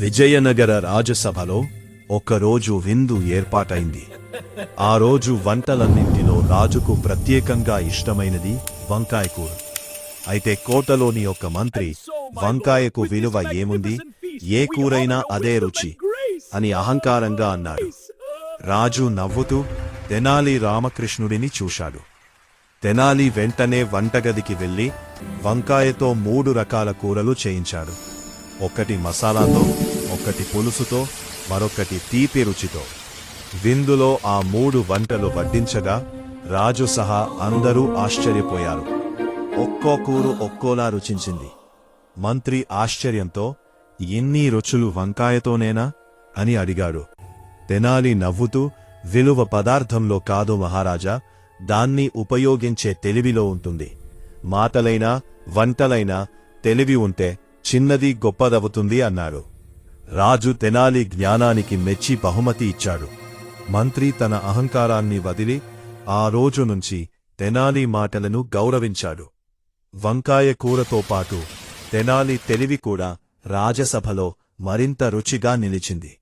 విజయనగర రాజసభలో ఒకరోజు విందు ఏర్పాటైంది. ఆ రోజు వంటలన్నింటిలో రాజుకు ప్రత్యేకంగా ఇష్టమైనది వంకాయ కూర. అయితే కోటలోని ఒక మంత్రి వంకాయకు విలువ ఏముంది, ఏ కూరైనా అదే రుచి అని అహంకారంగా అన్నాడు. రాజు నవ్వుతూ తెనాలి రామకృష్ణుడిని చూశాడు. తెనాలి వెంటనే వంటగదికి వెళ్లి వంకాయతో 3 రకాల కూరలు చేయించాడు. ఒకటి మసాలాతో, ఒకటి పులుసుతో, మరొకటి తీపి రుచితో. విందులో ఆ 3 వంటలు వడ్డించగా రాజు సహా అందరూ ఆశ్చర్యపోయారు. ఒక్కో కూర ఒక్కోలా రుచించింది. మంత్రి ఆశ్చర్యంతో ఇన్ని రుచులు వంకాయతోనేనా అని అడిగాడు. తెనాలి నవ్వుతూ, విలువ పదార్థంలో కాదు మహారాజా, దాన్ని ఉపయోగించే తెలివిలో ఉంటుంది. మాటలైనా వంటలైనా తెలివి ఉంటే చిన్నది గొప్పదవుతుంది అన్నాడు. రాజు తెనాలి జ్ఞానానికి మెచ్చి బహుమతి ఇచ్చాడు. మంత్రి తన అహంకారాన్ని వదిలి ఆ రోజు నుంచి తెనాలి మాటలను గౌరవించాడు. వంకాయ కూరతో పాటు తెనాలి తెలివి కూడా రాజసభలో మరింత రుచిగా నిలిచింది.